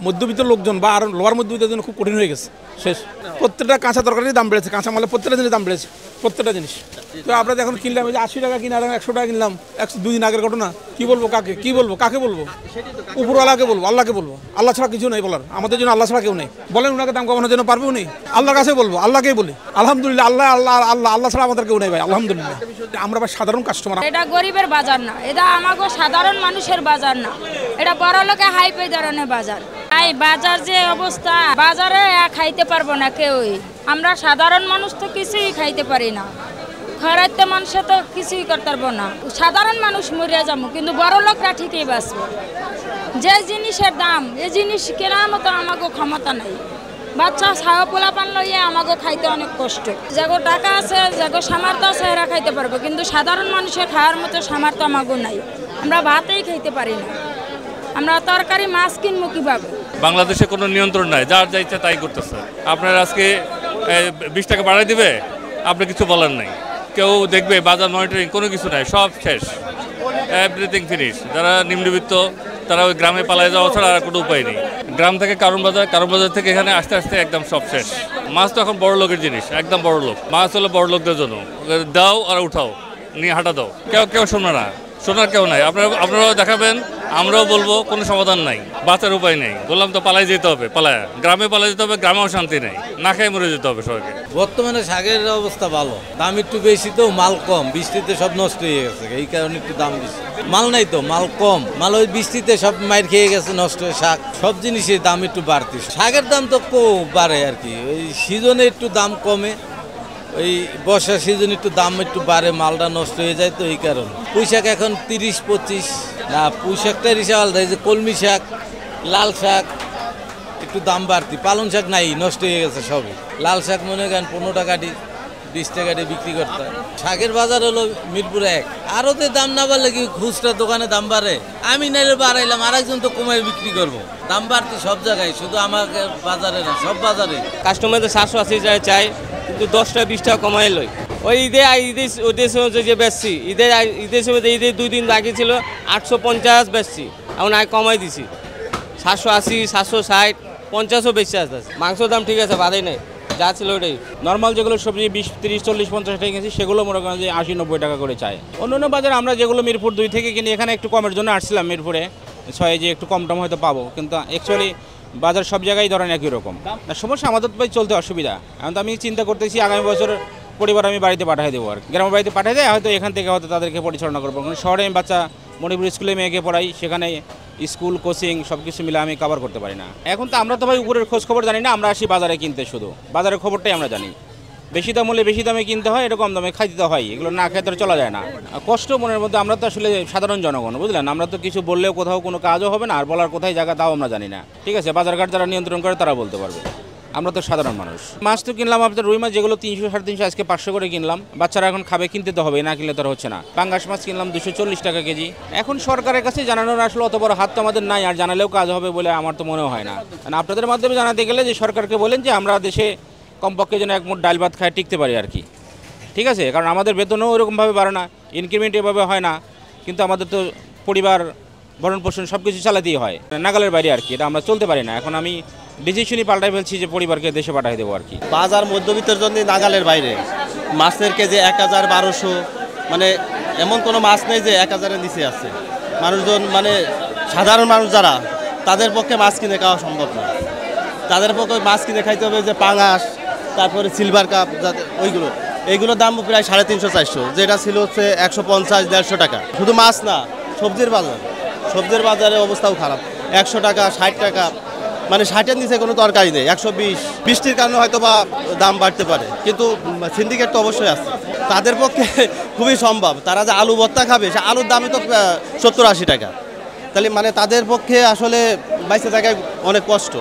মধ্যবিত্ত লোকজন বা আর লোয়ার মধ্যবিত্তের জন্য খুব কঠিন হয়ে গেছে শেষ। প্রত্যেকটা কাঁচা তরকারির দাম বেড়েছে, কাঁচা মালের প্রত্যেকটা জিনিস দাম বেড়েছে, প্রত্যেকটা জিনিস। তো আমরা এখন কিনলাম এই যে 80 টাকা কিনা 100 টাকা কিনলাম, 2 দিন আগের ঘটনা। কি বলবো কাকে, কি বলবো কাকে বলবো? উপরওয়ালাকে বলবো, আল্লাহকে বলবো। আল্লাহ ছাড়া কিছু নেই বলার, আমাদের জন্য আল্লাহ ছাড়া কেউ নেই। বলেন ওনাকে দাম কমানোর জন্য পারবে উনি? আল্লাহর কাছে বলবো, আল্লাহকেই বলি আলহামদুলিল্লাহ। আল্লাহ আল্লাহ আল্লাহ আল্লাহ ছাড়া আমাদের কেউ নেই ভাই, আলহামদুলিল্লাহ। আমরা ভাই সাধারণ কাস্টমার। এটা গরিবের বাজার না, এটা আমাগো সাধারণ মানুষের বাজার না, এটা বড় লোকে হাইপে ধরনের বাজার। এই বাজার যে অবস্থা, বাজারে খাইতে পারবো না কেউই। আমরা সাধারণ মানুষ তো কিছুই খাইতে পারি না, খরাইতে মানুষে তো কিছুই করতে পারবো না। সাধারণ মানুষ মরিয়া যাবো, কিন্তু বড় লোকরা ঠিকই বাঁচবো। যে জিনিসের দাম, এই জিনিস কেনার মতো আমাগো ক্ষমতা নাই। বাচ্চা ছাওয়া পোলাপান লইয়ে আমাগো খাইতে অনেক কষ্ট। যাগো টাকা আছে, যাগো সামর্থ্য আছে এরা খাইতে পারবো, কিন্তু সাধারণ মানুষের খাওয়ার মতো সামর্থ্য আমাগো নাই। আমরা ভাতেই খাইতে পারি না, আমরা তরকারি মাছ কিনবো কিভাবে? বাংলাদেশে কোনো নিয়ন্ত্রণ নাই, যার যা ইচ্ছা তাই করতেছে। আপনার আজকে 20 টাকা বাড়াই দিবে, আপনি কিছু বলার নাই। কেউ দেখবে বাজার মনিটরিং, কোনো কিছু নাই, সব শেষ, এভরিথিং ফিনিশ। যারা নিম্নবিত্ত তারা ওই গ্রামে পালায় যাওয়া ছাড়া আর কোনো উপায় নেই। গ্রাম থেকে কারণ বাজার থেকে এখানে আস্তে আস্তে একদম সব শেষ। মাছ তো এখন বড় লোকের জিনিস, একদম বড় লোক। মাছ হলো বড় লোকদের জন্য, দাও আর উঠাও, নিয়ে হাঁটা দাও। কেউ শোনো না, শোনার কেউ নাই। আপনারাও দেখাবেন, আমরাও বলবো, কোনো সমাধান নাই, বাঁচার উপায় নেই। বললাম তো পালাই যেতে হবে, গ্রামে পালাই যেতে হবে, গ্রামেও শান্তি নেই, না খেয়ে মরে যেতে হবে সবাইকে। বর্তমানে শাকের অবস্থা ভালো, দাম একটু বেশি তো, মাল কম, বৃষ্টিতে সব নষ্ট হয়ে গেছে, এই কারণে একটু দাম বেশি। মাল নাই তো, মাল কম, মাল ওই বৃষ্টিতে সব মাইর খেয়ে গেছে, নষ্ট হয়ে শাক, সব জিনিসের দাম একটু বাড়তি। শাকের দাম তো বাড়ে আর কি, ওই সিজনে একটু দাম কমে, ওই বর্ষার সিজনে একটু দাম একটু বাড়ে, মালটা নষ্ট হয়ে যায় তো এই কারণে। পুঁই শাক এখন 30-25 না, পুঁই শাকটা হিসাব আলাদা। এই যে কলমি শাক, লাল শাক একটু দাম বাড়তি, পালং শাক নাই, নষ্ট হয়ে গেছে সবই। লাল শাক মনে করেন 15 টাকা 20 টাকা বিক্রি করতে হয়। শাকের বাজার হলো মিরপুর 1। আরও তো দাম না বাড়লে কি খুচরা দোকানে দাম বাড়ে? আমি নাইলে বাড়াইলাম, আরেকজন তো কমায় বিক্রি করবো। দাম বাড়তি সব জায়গায়, শুধু আমাকে বাজারে না, সব বাজারে। কাস্টমারদের 780 টাকা চাই, কিন্তু 10 টাকা 20 টাকা কমাই লই। ওই ঈদের সময় যে বেচছি, ঈদের সময় 2 দিন বাকি ছিল 850 বেচছি, এখন আগে কমাই দিছি 780, 760, 50ও বেশি আসতে। মাংসের দাম ঠিক আছে, বাদেই নেই, যা ছিল ওটাই। নর্মাল যেগুলো সবজি 20, 30, 40, 50 টাকা কিনছি, সেগুলো মনে করেন যে 80-90 টাকা করে চাই। অন্য বাজারে আমরা যেগুলো মিরপুর 2 থেকে কিনি, এখানে একটু কমের জন্য আসছিলাম মিরপুরে 6, যে একটু কম টম হয়তো পাবো, কিন্তু অ্যাকচুয়ালি বাজার সব জায়গায় ধরেন একই রকম। না সমস্যা, আমাদের তো চলতে অসুবিধা। এখন তো আমি চিন্তা করতেছি আগামী বছর পরিবার আমি বাড়িতে পাঠিয়ে দেবো, আর গ্রামের বাড়িতে পাঠিয়ে দেয়, হয়তো এখান থেকে হয়তো তাদেরকে পরিচালনা করবো। শহরে আমি বাচ্চা মণিপুর স্কুলে মেয়েকে পড়াই, সেখানে স্কুল কোচিং সব কিছু মিলে আমি কভার করতে পারি না। এখন তো আমরা তো ভাই উপরের খোঁজ খবর জানি না, আমরা আসি বাজারে কিনতে, শুধু বাজারের খবরটাই আমরা জানি। বেশি দাম হলে বেশি দামে কিনতে হয়, এরকম দামে খাইতে হয়, এগুলো না খেতে চলা যায় না। কষ্ট মনের মধ্যে, আমরা তো আসলে সাধারণ জনগণ, বুঝলেন, আমরা তো কিছু বললেও কোথাও কোনো কাজও হবে না, আর বলার কোথায় জায়গা তাও আমরা জানি না। ঠিক আছে, বাজারঘাট যারা নিয়ন্ত্রণ করে তারা বলতে পারবে, আমরা তো সাধারণ মানুষ। মাছ তো কিনলাম আপনার রুই মাছ, যেগুলো 300-350, আজকে 500 করে কিনলাম। বাচ্চারা এখন খাবে, কিনতে তো হবে, না কিনলে তো হচ্ছে না। পাঙ্গাস মাছ কিনলাম 240 টাকা কেজি। এখন সরকারের কাছে জানানোর আসলে অত বড় হাত তো আমাদের নাই, আর জানালেও কাজ হবে বলে আমার তো মনে হয় না। কারণ আপনাদের মাধ্যমে জানাতে গেলে যে সরকারকে বলেন যে আমরা দেশে কমপক্ষে যেন 1 মুঠ ডাল ভাত খায় টিকতে পারি আর কি। ঠিক আছে, কারণ আমাদের বেতনও ওরকমভাবে বাড়ে না, ইনক্রিমেন্ট এভাবে হয় না, কিন্তু আমাদের তো পরিবার ভরণ পোষণ সব কিছু চালাতেই হয়, নাগালের বাইরে আর কি, এটা আমরা চলতে পারি না। এখন আমি ডিসিশনই পাল্টাই ফেলছি যে পরিবারকে দেশে পাঠিয়ে দেবো আর কি। বাজার মধ্যবিত্তের জন্য নাগালের বাইরে, মাছের কেজি 1000-1200, মানে এমন কোনো মাছ নেই যে 1000-এর নিচে আছে। মানুষজন মানে সাধারণ মানুষ যারা, তাদের পক্ষে মাছ কিনে খাওয়া সম্ভব না। তাদের পক্ষে মাছ কিনে খাইতে হবে যে পাঙাশ, তারপরে সিলভার কাপ, এইগুলোর দাম প্রায় 350-400, যেটা ছিল হচ্ছে 150-150 টাকা। শুধু মাছ না, সবজির বাজারের অবস্থাও খারাপ। 100 টাকা, 60 টাকা, মানে 60-এর নিচে কোনো তরকারি নেই। 120, বৃষ্টির কারণে হয়তো বা দাম বাড়তে পারে, কিন্তু সিন্ডিকেট তো অবশ্যই আছে, তাদের পক্ষে খুবই সম্ভব। তারা যে আলু ভর্তা খাবে, সে আলুর দামই তো 70-80 টাকা, তাহলে মানে তাদের পক্ষে আসলে বাইসে থাকায় অনেক কষ্ট।